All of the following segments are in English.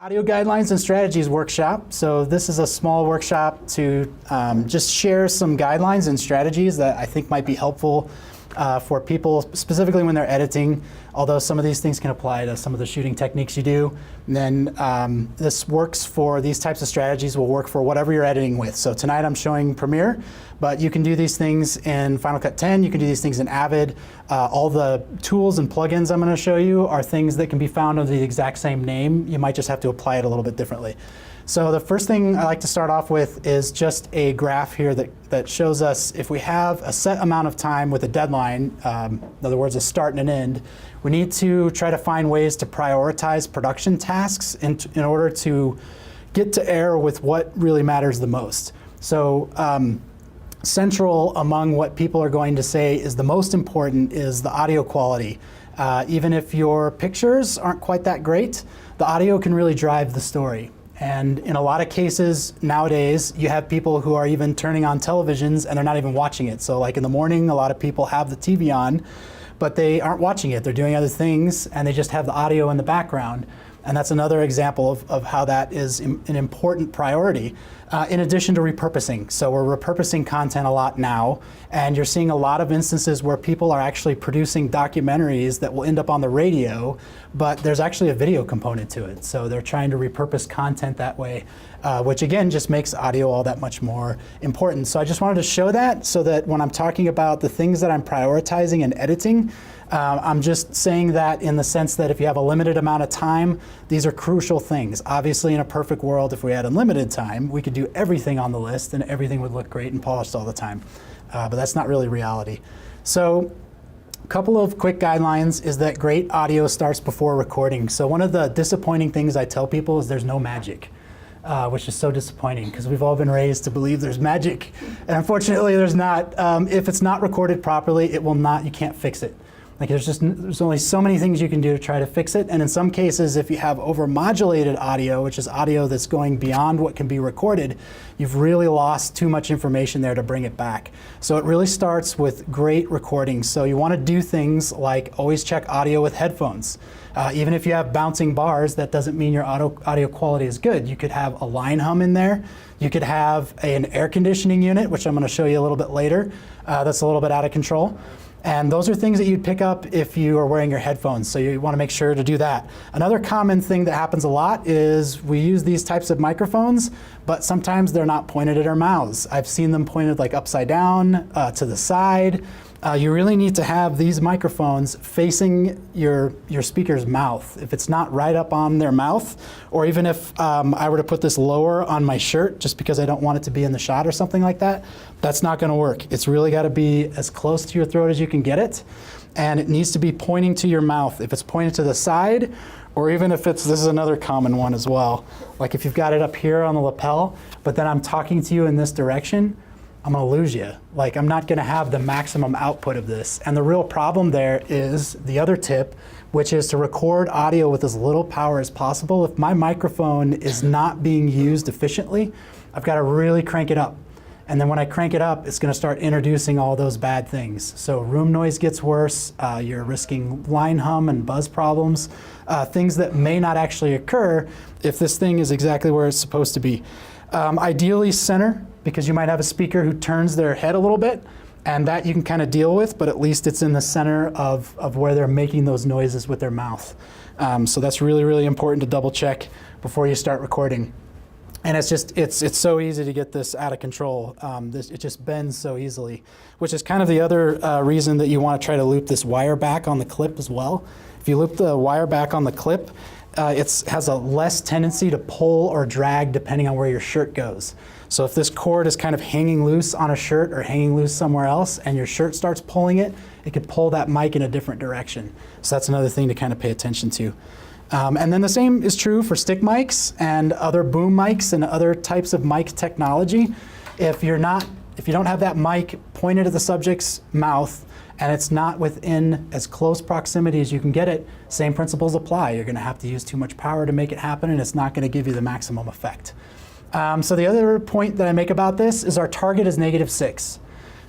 Audio Guidelines and Strategies workshop. So this is a small workshop to just share some guidelines and strategies that I think might be helpful for people, specifically when they're editing, although some of these things can apply to some of the shooting techniques you do. And then this works for these types of strategies, will work for whatever you're editing with. So tonight I'm showing Premiere, but you can do these things in Final Cut 10, you can do these things in Avid. All the tools and plugins I'm going to show you are things that can be found under the exact same name. You might just have to apply it a little bit differently. So the first thing I like to start off with is just a graph here that shows us if we have a set amount of time with a deadline, in other words, a start and an end, we need to try to find ways to prioritize production tasks in order to get to air with what really matters the most. So central among what people are going to say is the most important is the audio quality. Even if your pictures aren't quite that great, the audio can really drive the story. And in a lot of cases nowadays, you have people who are even turning on televisions and they're not even watching it. So like in the morning, a lot of people have the TV on, but they aren't watching it. They're doing other things and they just have the audio in the background. And that's another example of how that is an important priority, in addition to repurposing. So we're repurposing content a lot now, and you're seeing a lot of instances where people are actually producing documentaries that will end up on the radio, but there's actually a video component to it. So they're trying to repurpose content that way, which again just makes audio all that much more important. So I just wanted to show that so that when I'm talking about the things that I'm prioritizing and editing, I'm just saying that in the sense that if you have a limited amount of time, these are crucial things. Obviously, in a perfect world, if we had unlimited time, we could do everything on the list and everything would look great and polished all the time. But that's not really reality. So a couple of quick guidelines is that great audio starts before recording. So one of the disappointing things I tell people is there's no magic. Which is so disappointing because we've all been raised to believe there's magic. And unfortunately, there's not. If it's not recorded properly, it will not, you can't fix it. Like there's only so many things you can do to try to fix it. And in some cases, if you have overmodulated audio, which is audio that's going beyond what can be recorded, you've really lost too much information there to bring it back. So it really starts with great recording. So you want to do things like always check audio with headphones. Even if you have bouncing bars, that doesn't mean your audio quality is good. You could have a line hum in there. You could have an air conditioning unit, which I'm going to show you a little bit later, that's a little bit out of control. And those are things that you'd pick up if you are wearing your headphones, so you want to make sure to do that. Another common thing that happens a lot is we use these types of microphones, but sometimes they're not pointed at our mouths. I've seen them pointed like upside down, to the side. You really need to have these microphones facing your speaker's mouth. If it's not right up on their mouth, or even if I were to put this lower on my shirt just because I don't want it to be in the shot or something like that, that's not going to work. It's really got to be as close to your throat as you can get it, and it needs to be pointing to your mouth. If it's pointed to the side, or even if it's, this is another common one as well, like if you've got it up here on the lapel, but then I'm talking to you in this direction, I'm going to lose you. Like I'm not going to have the maximum output of this. And the real problem there is the other tip, which is to record audio with as little power as possible. If my microphone is not being used efficiently, I've got to really crank it up. And then when I crank it up, it's going to start introducing all those bad things. So room noise gets worse, you're risking line hum and buzz problems, things that may not actually occur if this thing is exactly where it's supposed to be. Ideally center, because you might have a speaker who turns their head a little bit, and that you can kind of deal with, but at least it's in the center of where they're making those noises with their mouth. So that's really, really important to double check before you start recording. And it's so easy to get this out of control. It just bends so easily, which is kind of the other reason that you want to try to loop this wire back on the clip as well. If you loop the wire back on the clip, it has a less tendency to pull or drag depending on where your shirt goes. So if this cord is kind of hanging loose on a shirt or hanging loose somewhere else and your shirt starts pulling it, it could pull that mic in a different direction. So that's another thing to kind of pay attention to. And then the same is true for stick mics and other boom mics and other types of mic technology. If you don't have that mic pointed at the subject's mouth and it's not within as close proximity as you can get it, same principles apply. You're going to have to use too much power to make it happen, and it's not going to give you the maximum effect. So the other point that I make about this is our target is -6.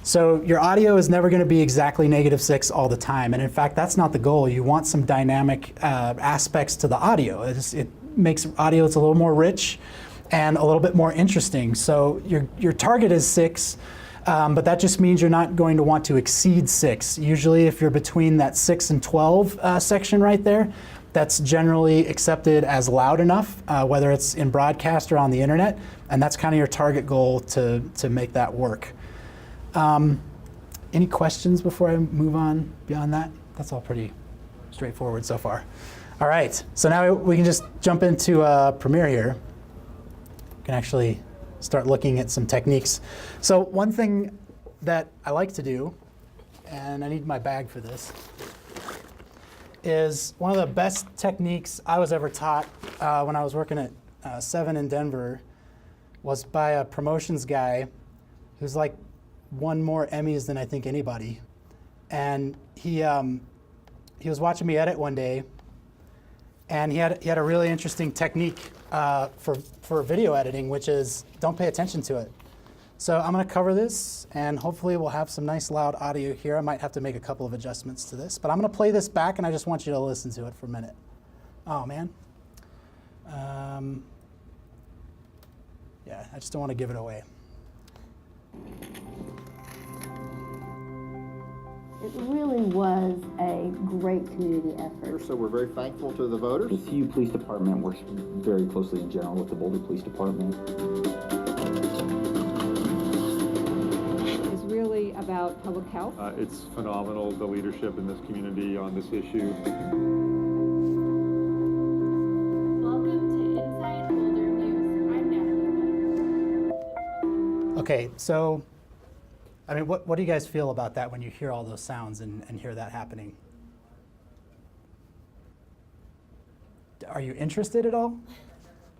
So your audio is never going to be exactly -6 all the time, and in fact that's not the goal. You want some dynamic aspects to the audio. makes audio that's a little more rich and a little bit more interesting. So your target is 6, but that just means you're not going to want to exceed 6. Usually if you're between that 6 and 12 section right there, that's generally accepted as loud enough, whether it's in broadcast or on the internet, and that's kind of your target goal to make that work. Any questions before I move on beyond that? That's all pretty straightforward so far. All right, so now we can just jump into Premiere here. We can actually start looking at some techniques. So one thing that I like to do, and I need my bag for this, is one of the best techniques I was ever taught when I was working at 7 in Denver was by a promotions guy who's like won more Emmys than I think anybody. And he was watching me edit one day, and he had a really interesting technique for video editing, which is don't pay attention to it. So I'm going to cover this, and hopefully we'll have some nice loud audio here. I might have to make a couple of adjustments to this, but I'm going to play this back, and I just want you to listen to it for a minute. Oh, man. Yeah, I just don't want to give it away. It really was a great community effort. So we're very thankful to the voters. The CSU Police Department works very closely in general with the Boulder Police Department. It's really about public health. It's phenomenal, the leadership in this community on this issue. Welcome to Inside Boulder News. I'm Natalie. Okay, so I mean, what do you guys feel about that when you hear all those sounds and hear that happening? Are you interested at all?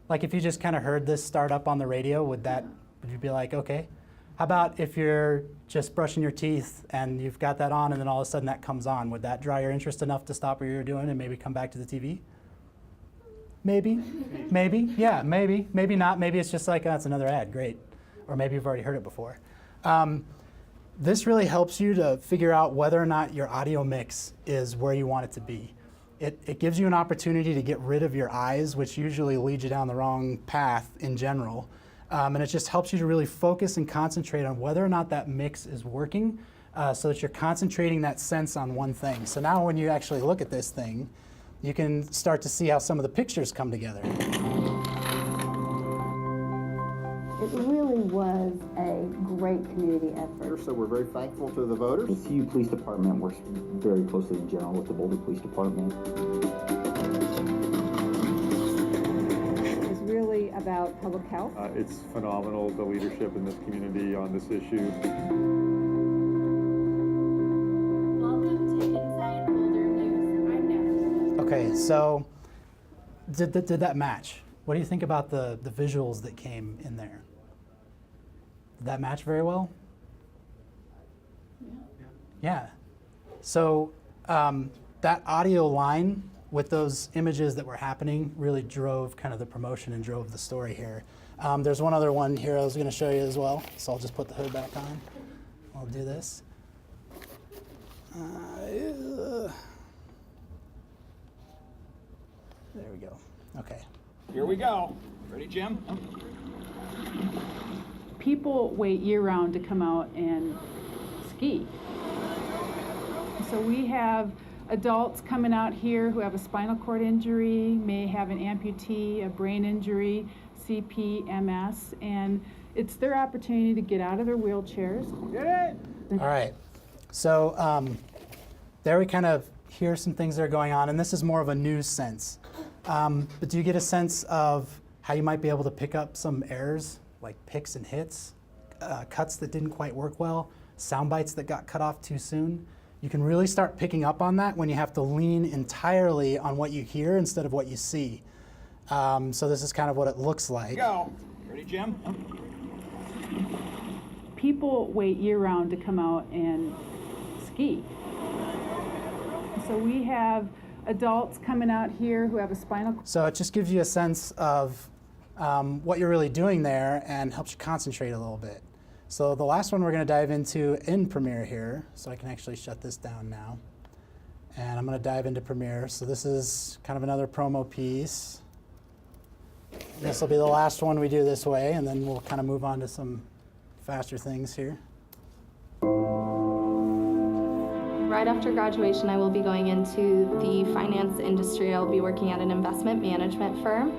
Like if you just kind of heard this start up on the radio, would you be like, okay? How about if you're just brushing your teeth and you've got that on and then all of a sudden that comes on? Would that draw your interest enough to stop what you're doing and maybe come back to the TV? Maybe, maybe, yeah, maybe not. Maybe it's just like, oh, it's another ad, great. Or maybe you've already heard it before. This really helps you to figure out whether or not your audio mix is where you want it to be. It gives you an opportunity to get rid of your eyes, which usually lead you down the wrong path in general. And it just helps you to really focus and concentrate on whether or not that mix is working so that you're concentrating that sense on one thing. So now when you actually look at this thing, you can start to see how some of the pictures come together. It really was a great community effort. So we're very thankful to the voters. The CSU Police Department works very closely in general with the Boulder Police Department. It's really about public health. It's phenomenal, the leadership in this community on this issue. Welcome to Inside Boulder News. I'm Natalie. Okay, so did that match? What do you think about the visuals that came in there? Did that match very well? Yeah. So that audio line with those images that were happening really drove kind of the promotion and drove the story here. There's one other one here I was going to show you as well, so I'll just put the hood back on. I'll do this. There we go. Okay. Here we go. Ready, Jim? People wait year-round to come out and ski. So we have adults coming out here who have a spinal cord injury, may have an amputee, a brain injury, CP, MS, and it's their opportunity to get out of their wheelchairs. Get it! All right. So there we kind of hear some things that are going on, and this is more of a news sense. But do you get a sense of how you might be able to pick up some errors, like picks and hits, cuts that didn't quite work well, sound bites that got cut off too soon? You can really start picking up on that when you have to lean entirely on what you hear instead of what you see. So this is kind of what it looks like. Go. Ready, Jim? People wait year-round to come out and ski. So we have adults coming out here who have a spinal cord. So it just gives you a sense of what you're really doing there and helps you concentrate a little bit. So the last one we're going to dive into in Premiere here, so I can actually shut this down now. And I'm going to dive into Premiere. So this is kind of another promo piece. This will be the last one we do this way, and then we'll kind of move on to some faster things here. Right after graduation, I will be going into the finance industry. I'll be working at an investment management firm.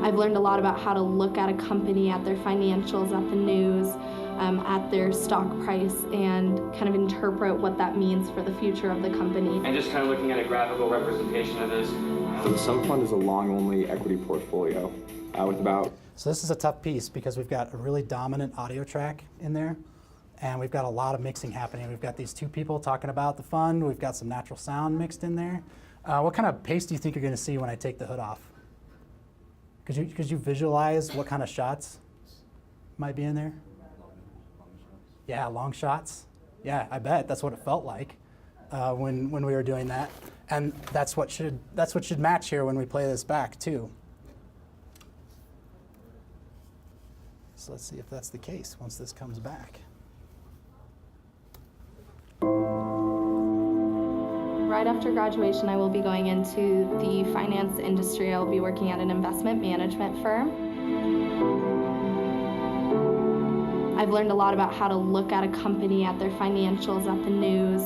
I've learned a lot about how to look at a company, at their financials, at the news, at their stock price, and kind of interpret what that means for the future of the company. And just kind of looking at a graphical representation of this. So the sum fund is a long-only equity portfolio with about... So this is a tough piece because we've got a really dominant audio track in there, and we've got a lot of mixing happening. We've got these two people talking about the fund. We've got some natural sound mixed in there. What kind of pace do you think you're going to see when I take the hood off? Could you visualize what kind of shots might be in there? Yeah, long shots. Yeah, I bet that's what it felt like when we were doing that, and that's what should match here when we play this back too. So let's see if that's the case once this comes back. Right after graduation, I will be going into the finance industry. I'll be working at an investment management firm. I've learned a lot about how to look at a company, at their financials, at the news,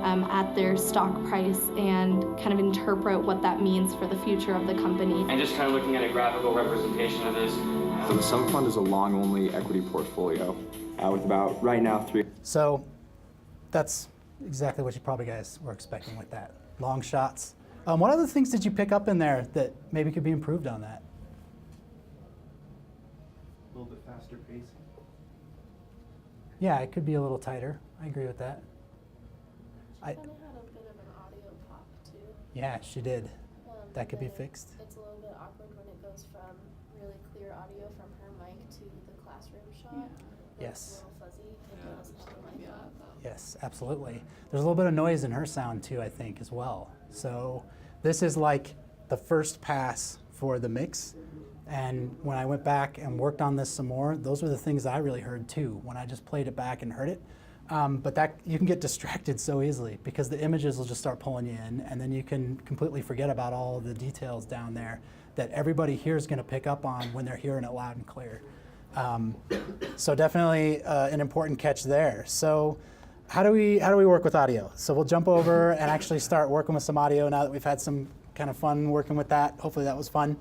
at their stock price, and kind of interpret what that means for the future of the company. And just kind of looking at a graphical representation of this. So the sum fund is a long-only equity portfolio with about, right now, 3... So that's exactly what you probably guys were expecting with that. Long shots. What other things did you pick up in there that maybe could be improved on that? A little bit faster pacing. Yeah, it could be a little tighter. I agree with that. She kind of had a bit of an audio pop too. Yeah, she did. That could be but fixed. It's a little bit awkward when it goes from really clear audio from her mic to the classroom shot. Yes. It's a little fuzzy. It does sound like that. Yes, absolutely. There's a little bit of noise in her sound too, I think, as well. So this is like the first pass for the mix. And when I went back and worked on this some more, those were the things I really heard too, when I just played it back and heard it. But that you can get distracted so easily because the images will just start pulling you in, and then you can completely forget about all the details down there that everybody here is going to pick up on when they're hearing it loud and clear. So definitely an important catch there. So how do we work with audio? So we'll jump over and actually start working with some audio now that we've had some kind of fun working with that. Hopefully that was fun.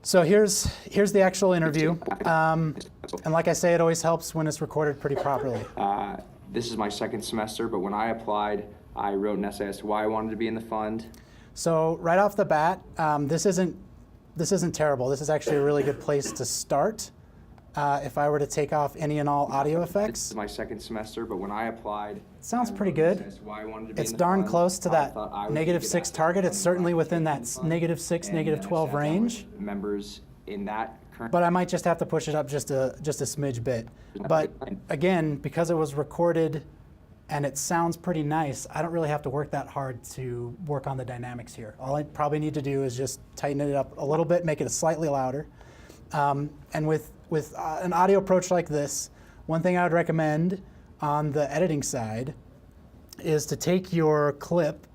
So here's the actual interview. And like I say, it always helps when it's recorded pretty properly. This is my second semester, but when I applied, I wrote an essay as to why I wanted to be in the fund. So right off the bat, this isn't terrible. This is actually a really good place to start. If I were to take off any and all audio effects. This is my second semester, but when I applied, it sounds pretty good. It's darn close to that -6 target. It's certainly within that -6, -12 range. Members in that current. But I might just have to push it up just a smidge bit. But again, because it was recorded and it sounds pretty nice, I don't really have to work that hard to work on the dynamics here. All I probably need to do is just tighten it up a little bit, make it slightly louder. And with an audio approach like this, one thing I would recommend on the editing side is to take your clip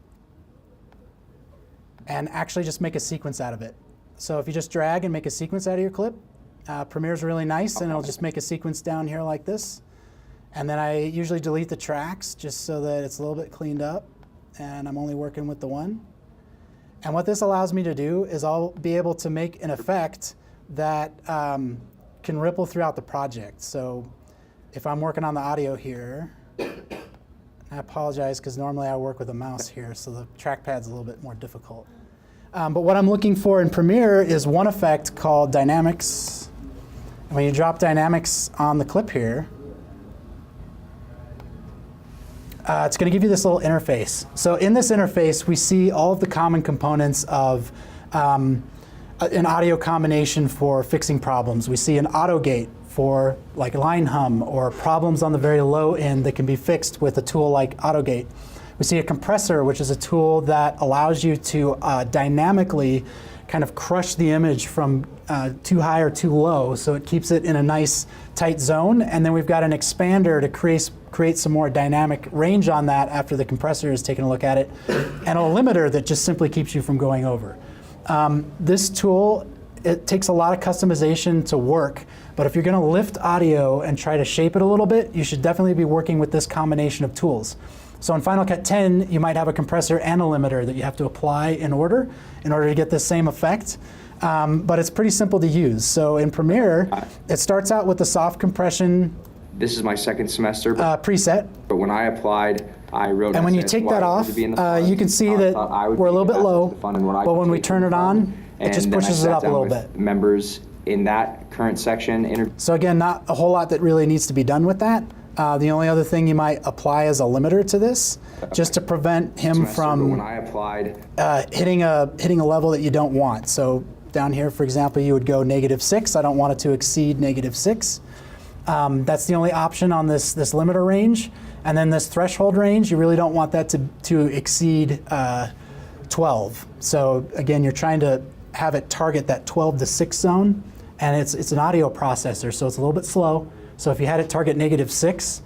and actually just make a sequence out of it. So if you just drag and make a sequence out of your clip, Premiere's really nice, and it'll just make a sequence down here like this. And then I usually delete the tracks just so that it's a little bit cleaned up, and I'm only working with the one. And what this allows me to do is I'll be able to make an effect that can ripple throughout the project. So if I'm working on the audio here, I apologize because normally I work with a mouse here, so the trackpad's a little bit more difficult. But what I'm looking for in Premiere is one effect called dynamics. And when you drop dynamics on the clip here, it's going to give you this little interface. So in this interface, we see all of the common components of an audio combination for fixing problems. We see an auto gate for like line hum or problems on the very low end that can be fixed with a tool like AutoGate. We see a compressor, which is a tool that allows you to dynamically kind of crush the image from too high or too low, so it keeps it in a nice tight zone. And then we've got an expander to create some more dynamic range on that after the compressor has taken a look at it, and a limiter that just simply keeps you from going over. This tool, it takes a lot of customization to work, but if you're going to lift audio and try to shape it a little bit, you should definitely be working with this combination of tools. So in Final Cut 10, you might have a compressor and a limiter that you have to apply in order to get the same effect. But it's pretty simple to use. So in Premiere, it starts out with the soft compression This is my second semester, preset. but when I applied, I wrote. And when you take that off, you can see that we're a little bit low, but when we turn it on, it just pushes it up a little bit. Members in that current section. So again, not a whole lot that really needs to be done with that. The only other thing you might apply is a limiter to this, just to prevent him from when I applied, hitting a level that you don't want. So down here, for example, you would go -6. I don't want it to exceed -6. That's the only option on this limiter range. And then this threshold range, you really don't want that to exceed 12. So again, you're trying to have it target that 12 to 6 zone, and it's an audio processor, so it's a little bit slow. So if you had it target -6,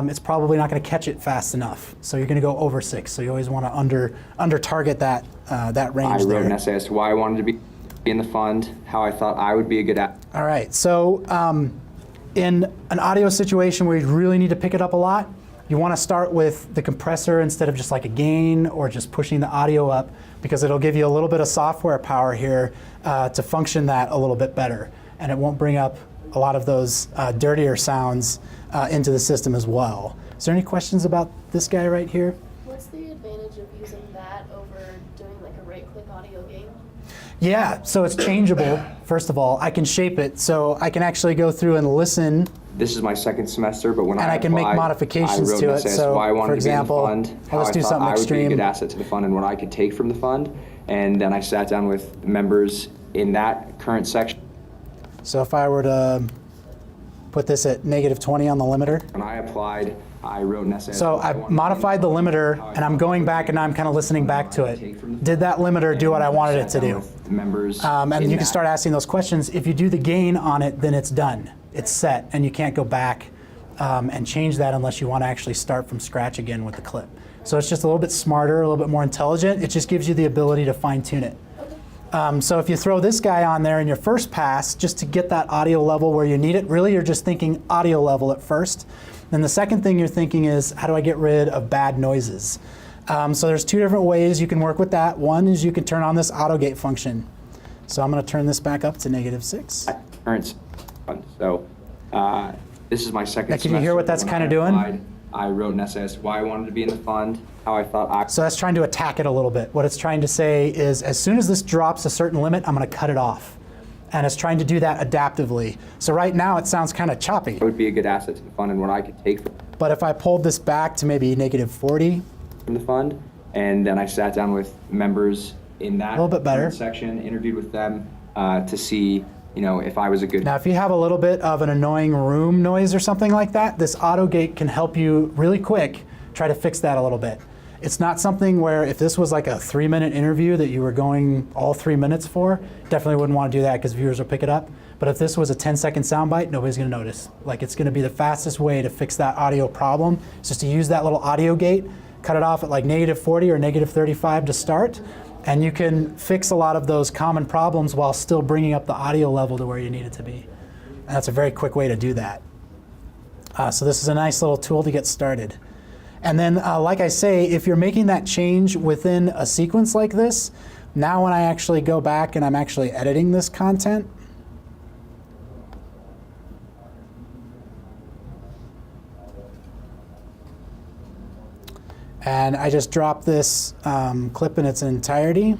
it's probably not going to catch it fast enough. So you're going to go over 6. So you always want to under target that range. I wrote there. an essay as to why I wanted to be in the fund, how I thought I would be a good All right. So in an audio situation where you really need to pick it up a lot, you want to start with the compressor instead of just like a gain or just pushing the audio up, because it'll give you a little bit of software power here to function that a little bit better, and it won't bring up a lot of those dirtier sounds into the system as well. Is there any questions about this guy right here? What's the advantage of using that over doing like a right-click audio gain? Yeah, so it's changeable. First of all, I can shape it, so I can actually go through and listen. This is my second semester, but when I can make modifications to it. So, for example, let's do something extreme. I would be a good asset to the fund and what I could take from the fund. And then I sat down with members in that current section. So if I were to put this at -20 on the limiter. When I applied, I wrote an essay. So I modified the limiter, and I'm going back and I'm kind of listening back to it. Did that limiter do what I wanted it to do? Members. And you can start asking those questions. If you do the gain on it, then it's done. It's set, and you can't go back and change that unless you want to actually start from scratch again with the clip. So it's just a little bit smarter, a little bit more intelligent. It just gives you the ability to fine-tune it. So if you throw this guy on there in your first pass, just to get that audio level where you need it, really you're just thinking audio level at first. Then the second thing you're thinking is, how do I get rid of bad noises? So there's two different ways you can work with that. One is you can turn on this auto gate function. So I'm going to turn this back up to -6. Current. So this is my second semester. Can you hear what that's kind of doing? I wrote an essay as to why I wanted to be in the fund, how I thought So that's trying to attack it a little bit. What it's trying to say is, as soon as this drops a certain limit, I'm going to cut it off. And it's trying to do that adaptively. So right now it sounds kind of choppy. It would be a good asset to the fund and what I could take from. But if I pulled this back to maybe -40 from the fund, and then I sat down with members in that a little bit better section, interviewed with them to see, if I was a good. Now, if you have a little bit of an annoying room noise or something like that, this auto gate can help you really quick try to fix that a little bit. It's not something where, if this was like a 3-minute interview that you were going all 3 minutes for, definitely wouldn't want to do that because viewers will pick it up. But if this was a 10-second soundbite, nobody's going to notice. Like, it's going to be the fastest way to fix that audio problem. It's just to use that little audio gate, cut it off at like -40 or -35 to start, and you can fix a lot of those common problems while still bringing up the audio level to where you need it to be. And that's a very quick way to do that. So this is a nice little tool to get started. And then, like I say, if you're making that change within a sequence like this, now when I actually go back and I'm actually editing this content, and I just drop this clip in its entirety.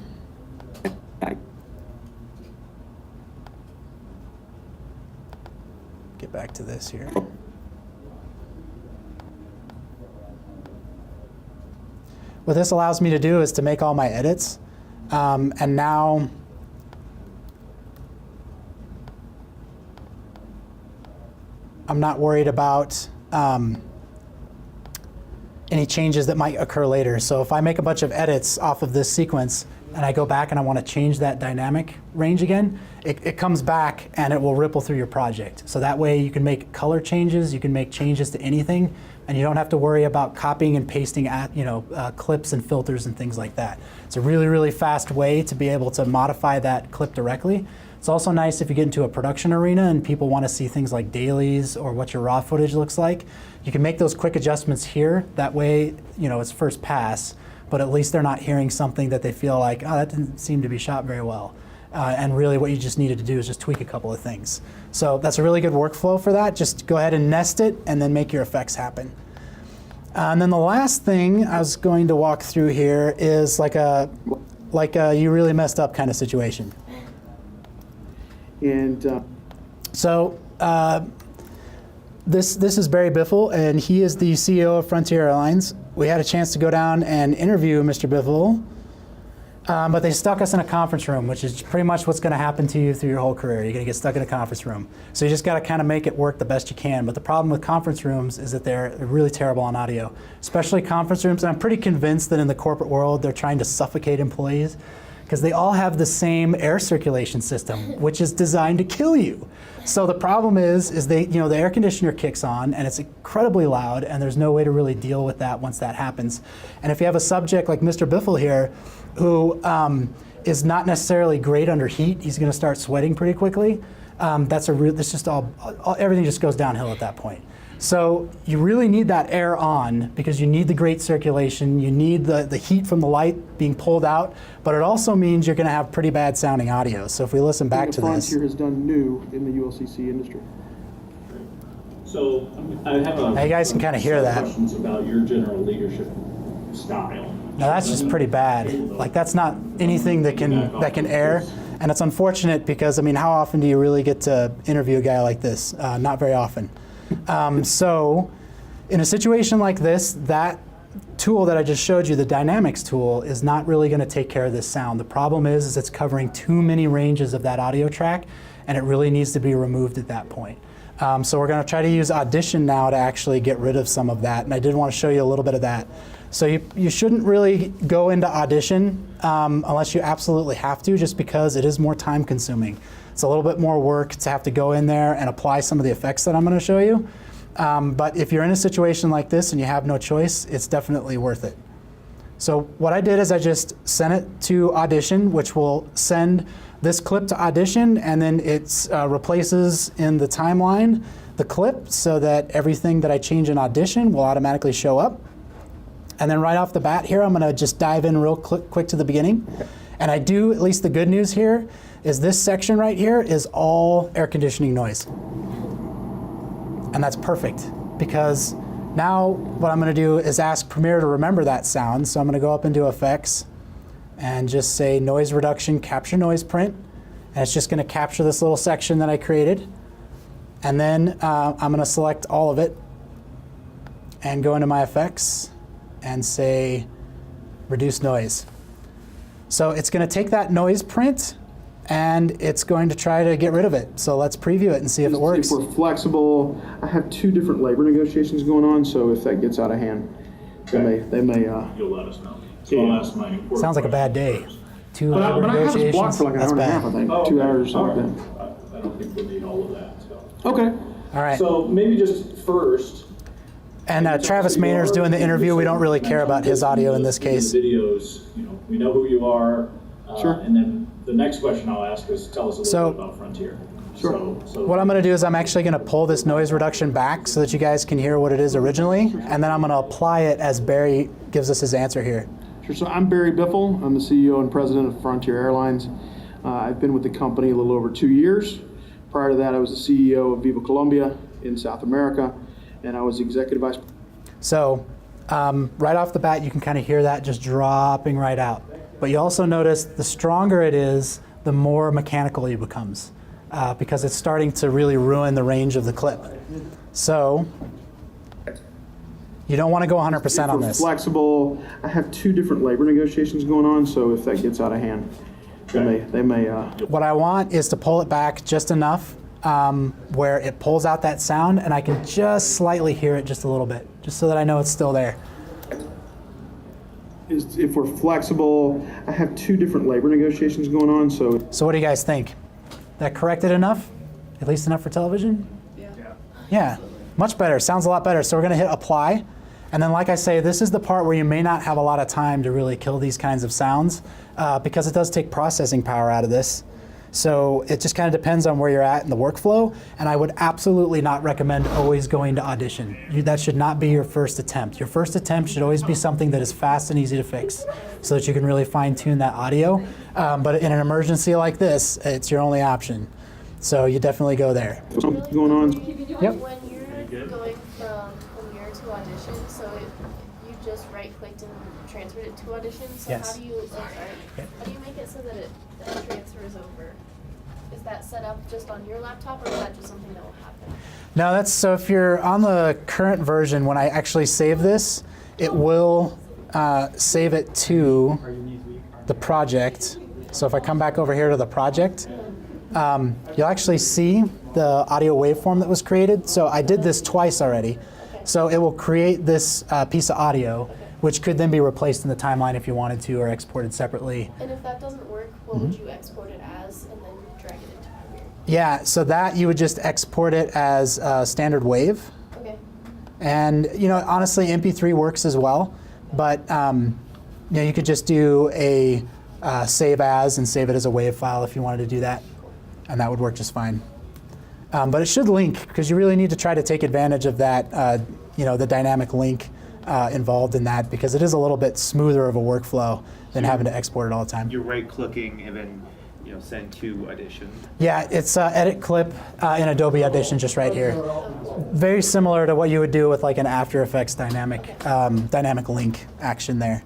Get back to this here. What this allows me to do is to make all my edits, and now I'm not worried about any changes that might occur later. So if I make a bunch of edits off of this sequence and I go back and I want to change that dynamic range again, it comes back and it will ripple through your project. So that way you can make color changes, you can make changes to anything, and you don't have to worry about copying and pasting clips and filters and things like that. It's a really, really fast way to be able to modify that clip directly. It's also nice if you get into a production arena and people want to see things like dailies or what your raw footage looks like. You can make those quick adjustments here. That way, it's first pass, but at least they're not hearing something that they feel like, oh, that didn't seem to be shot very well. And really what you just needed to do is just tweak a couple of things. So that's a really good workflow for that. Just go ahead and nest it and then make your effects happen. And then the last thing I was going to walk through here is like a you really messed up kind of situation. And this is Barry Biffle, and he is the CEO of Frontier Airlines. We had a chance to go down and interview Mr. Biffle, but they stuck us in a conference room, which is pretty much what's going to happen to you through your whole career. You're going to get stuck in a conference room. So you just got to kind of make it work the best you can. But the problem with conference rooms is that they're really terrible on audio, especially conference rooms. And I'm pretty convinced that in the corporate world, they're trying to suffocate employees, because they all have the same air circulation system, which is designed to kill you. So the problem is the air conditioner kicks on and it's incredibly loud, and there's no way to really deal with that once that happens. And if you have a subject like Mr. Biffle here, who is not necessarily great under heat, he's going to start sweating pretty quickly. That's just everything just goes downhill at that point. So you really need that air on because you need the great circulation, you need the heat from the light being pulled out, but it also means you're going to have pretty bad sounding audio. So if we listen back to this. Frontier has done new in the ULCC industry. So I have now you guys can kind of hear that. questions about your general leadership style. Now that's just pretty bad. Like that's not anything that can air. And it's unfortunate because, how often do you really get to interview a guy like this? Not very often. So in a situation like this, that tool that I just showed you, the dynamics tool, is not really going to take care of this sound. The problem is it's covering too many ranges of that audio track, and it really needs to be removed at that point. So we're going to try to use Audition now to actually get rid of some of that, and I did want to show you a little bit of that. So you shouldn't really go into Audition unless you absolutely have to, just because it is more time consuming. It's a little bit more work to have to go in there and apply some of the effects that I'm going to show you. But if you're in a situation like this and you have no choice, it's definitely worth it. So what I did is I just sent it to Audition, which will send this clip to Audition, and then it replaces in the timeline the clip so that everything that I change in Audition will automatically show up. And then right off the bat here, I'm going to just dive in real quick to the beginning. And I do, at least the good news here, is this section right here is all air conditioning noise. And that's perfect, because now what I'm going to do is ask Premiere to remember that sound. So I'm going to go up into Effects and just say Noise Reduction, Capture Noise Print. And it's just going to capture this little section that I created. And then I'm going to select all of it and go into my effects and say Reduce Noise. So it's going to take that noise print and it's going to try to get rid of it. So let's preview it and see if it works. If we're flexible, I have 2 different labor negotiations going on, so if that gets out of hand, they may You'll let us know. So I'll ask my important Sounds like a bad day. 2 but labor I have this blocked negotiations. for like an hour and a half, I think. 2 hours or something like that. I don't think we'll need all of that. So. Okay. All right. So maybe just first. And Travis Maynard's doing the interview. We don't really care about his audio in this case. Videos, we know who you are. Sure. And then the next question I'll ask is tell us a little bit about Frontier. Sure. So what I'm going to do is I'm actually going to pull this noise reduction back so that you guys can hear what it is originally, and then I'm going to apply it as Barry gives us his answer here. Sure. So I'm Barry Biffle. I'm the CEO and president of Frontier Airlines. I've been with the company a little over 2 years. Prior to that, I was the CEO of Viva Colombia in South America, and I was executive vice president. So right off the bat, you can kind of hear that just dropping right out. But you also notice the stronger it is, the more mechanical it becomes because it's starting to really ruin the range of the clip. So you don't want to go 100% on this. Flexible. I have 2 different labor negotiations going on, so if that gets out of hand, they may. What I want is to pull it back just enough where it pulls out that sound, and I can just slightly hear it just a little bit, just so that I know it's still there. is if we're flexible. I have 2 different labor negotiations going on, so. So what do you guys think? That corrected enough? At least enough for television? Yeah, much better. Sounds a lot better. So we're going to hit apply. And then, like I say, this is the part where you may not have a lot of time to really kill these kinds of sounds because it does take processing power out of this. So it just kind of depends on where you're at in the workflow. And I would absolutely not recommend always going to audition. That should not be your first attempt. Your first attempt should always be something that is fast and easy to fix so that you can really fine tune that audio. But in an emergency like this, it's your only option. So you definitely go there. Something going on. Yep. When you're going from Premiere to Audition, so you just right-clicked and transferred it to Audition. So Yes. how do you make it so that it transfers over? Is that set up just on your laptop, or is that just something that will happen? No, that's so if you're on the current version, when I actually save this, it will save it to the project. So if I come back over here to the project, you'll actually see the audio waveform that was created. So I did this twice already. So it will create this piece of audio, which could then be replaced in the timeline if you wanted to, or exported separately. And if that doesn't work, what would you export it as and then drag it into Premiere? Yeah, so that you would just export it as standard wave. Okay. And honestly, MP3 works as well, but you could just do a save as and save it as a wave file if you wanted to do that, and that would work just fine. But it should link, because you really need to try to take advantage of that, the dynamic link involved in that, because it is a little bit smoother of a workflow than having to export it all the time. You're right-clicking and then send to Audition. Yeah, it's edit clip in Adobe Audition just right here. Very similar to what you would do with like an After Effects dynamic link action there.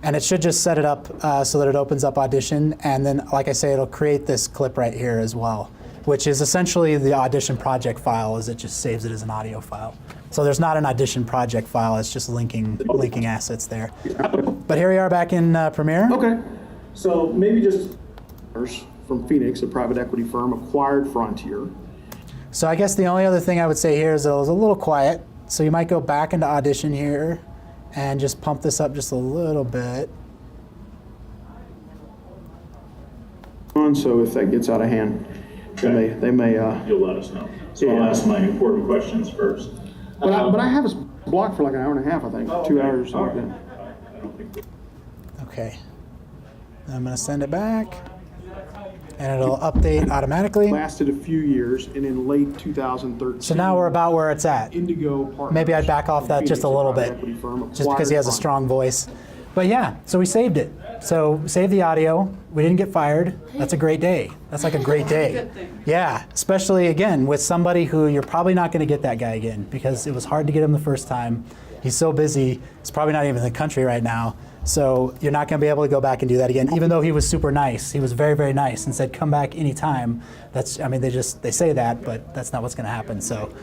And it should just set it up so that it opens up Audition, and then, like I say, it'll create this clip right here as well, which is essentially the Audition project file, as it just saves it as an audio file. So there's not an Audition project file, it's just linking assets there. But here we are back in Premiere. Okay, so maybe just from Phoenix, a private equity firm, acquired Frontier. So I guess the only other thing I would say here is that it was a little quiet. So you might go back into Audition here and just pump this up just a little bit. So if that gets out of hand, they may. You'll let us know. So I'll ask my important questions first. But I have us blocked for like an hour and a half, I think, 2 hours or something like that. Okay. I'm going to send it back, and it'll update automatically. Lasted a few years, and in late 2013. So now we're about where it's at. Indigo Partners. Maybe I'd back off that just a little bit, just because he has a strong voice. But yeah, so we saved it. So save the audio. We didn't get fired. That's a great day. That's like a great day. Yeah, especially again with somebody who you're probably not going to get that guy again, because it was hard to get him the first time. He's so busy. He's probably not even in the country right now. So you're not going to be able to go back and do that again, even though he was super nice. He was very, very nice and said, come back anytime. They say that, but that's not what's going to happen. So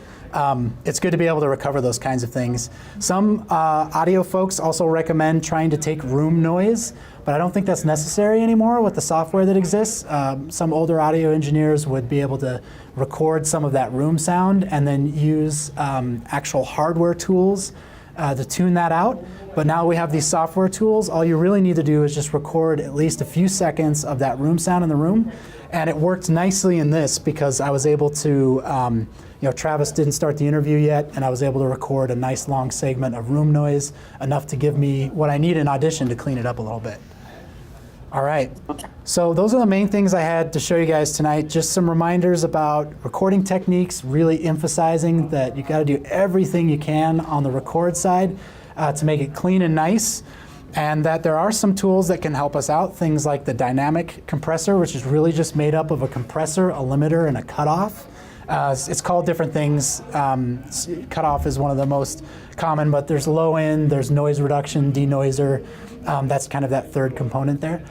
it's good to be able to recover those kinds of things. Some audio folks also recommend trying to take room noise, but I don't think that's necessary anymore with the software that exists. Some older audio engineers would be able to record some of that room sound and then use actual hardware tools to tune that out. But now we have these software tools. All you really need to do is just record at least a few seconds of that room sound in the room. And it worked nicely in this because I was able to, Travis didn't start the interview yet, and I was able to record a nice long segment of room noise, enough to give me what I need in Audition to clean it up a little bit. All right, so those are the main things I had to show you guys tonight. Just some reminders about recording techniques, really emphasizing that you gotta do everything you can on the record side to make it clean and nice, and that there are some tools that can help us out, things like the dynamic compressor, which is really just made up of a compressor, a limiter, and a cutoff. It's called different things. Cutoff is one of the most common, but there's low end, there's noise reduction, denoiser. That's kind of that third component there.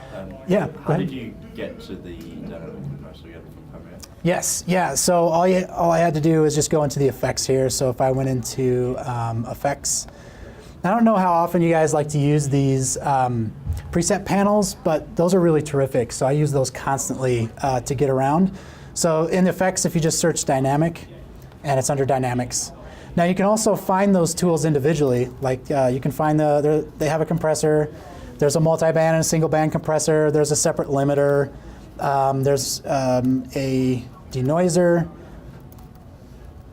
Yeah. How did you get to the dynamic compressor? You had it from Premiere? Yes. Yeah. So all I had to do is just go into the effects here. So if I went into effects, I don't know how often you guys like to use these preset panels, but those are really terrific. So I use those constantly to get around. So in effects, if you just search dynamic, and it's under dynamics. Now you can also find those tools individually. Like you can find they have a compressor. There's a multi-band and a single band compressor. There's a separate limiter. There's a denoiser.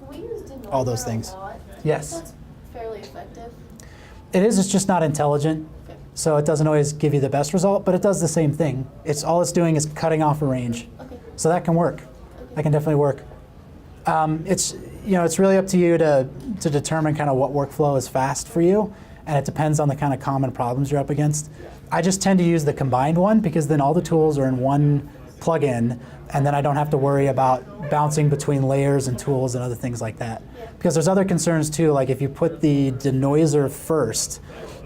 We use denoiser All those things. a lot. Yes. That's fairly effective. It is, it's just not intelligent. Okay. So it doesn't always give you the best result, but it does the same thing. All it's doing is cutting off a range. Okay. So that can work. Okay. That can definitely work. It's really up to you to determine kind of what workflow is fast for you, and it depends on the kind of common problems you're up against. I just tend to use the combined one because then all the tools are in one plugin, and then I don't have to worry about bouncing between layers and tools and other things like that. Because there's other concerns too, like if you put the denoiser first,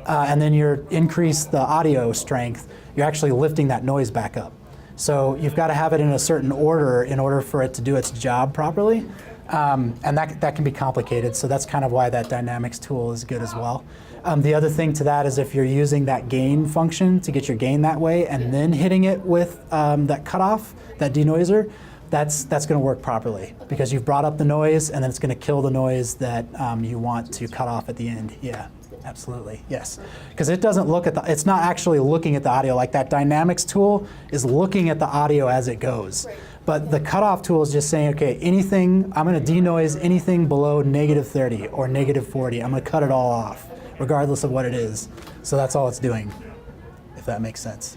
and then you increase the audio strength, you're actually lifting that noise back up. So you've got to have it in a certain order in order for it to do its job properly. And that can be complicated, so that's kind of why that dynamics tool is good as well. The other thing to that is if you're using that gain function to get your gain that way and then hitting it with that cutoff, that denoiser, that's going to work properly because you've brought up the noise and then it's going to kill the noise that you want to cut off at the end. Yeah, absolutely, yes. Because it doesn't look at it's not actually looking at the audio. Like that dynamics tool is looking at the audio as it goes. Right. But the cutoff tool is just saying, okay, anything, I'm going to denoise anything below -30 or -40. I'm going to cut it all off, regardless of what it is. So that's all it's doing, if that makes sense.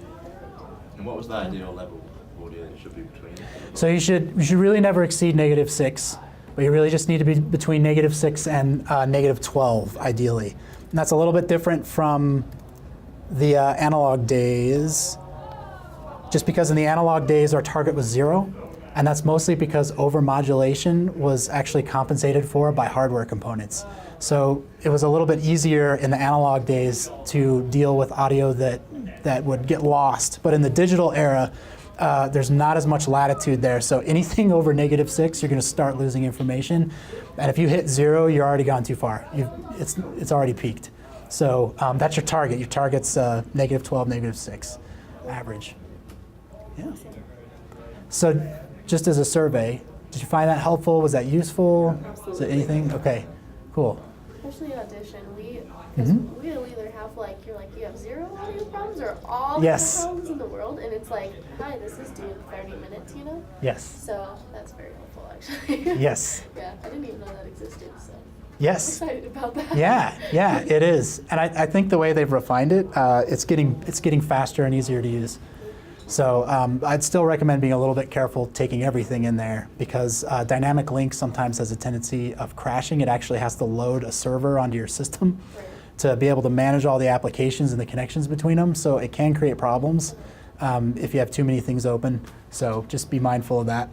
And what was the ideal level of audio that should be between? So you should really never exceed -6, but you really just need to be between -6 and -12, ideally. And that's a little bit different from the analog days. Just because in the analog days our target was 0, and that's mostly because overmodulation was actually compensated for by hardware components. So it was a little bit easier in the analog days to deal with audio that would get lost. But in the digital era, there's not as much latitude there. So anything over -6, you're going to start losing information. And if you hit 0, you're already gone too far. It's already peaked. So that's your target. Your target's -12, -6 average. Yeah. So just as a survey, did you find that helpful? Was that useful? Is it anything? Okay, cool. Especially audition, we'll either have you have 0 audio problems or all Yes. the problems in the world, and it's like, hi, this is due in 30 minutes, you know? Yes. So that's very helpful, actually. Yes. Yeah, I didn't even know that existed, so Yes. I'm excited about that. Yeah, it is. And I think the way they've refined it, it's getting faster and easier to use. So I'd still recommend being a little bit careful taking everything in there because dynamic link sometimes has a tendency of crashing. It actually has to load a server onto your system to be able to manage all the applications and the connections between them. So it can create problems if you have too many things open. So just be mindful of that.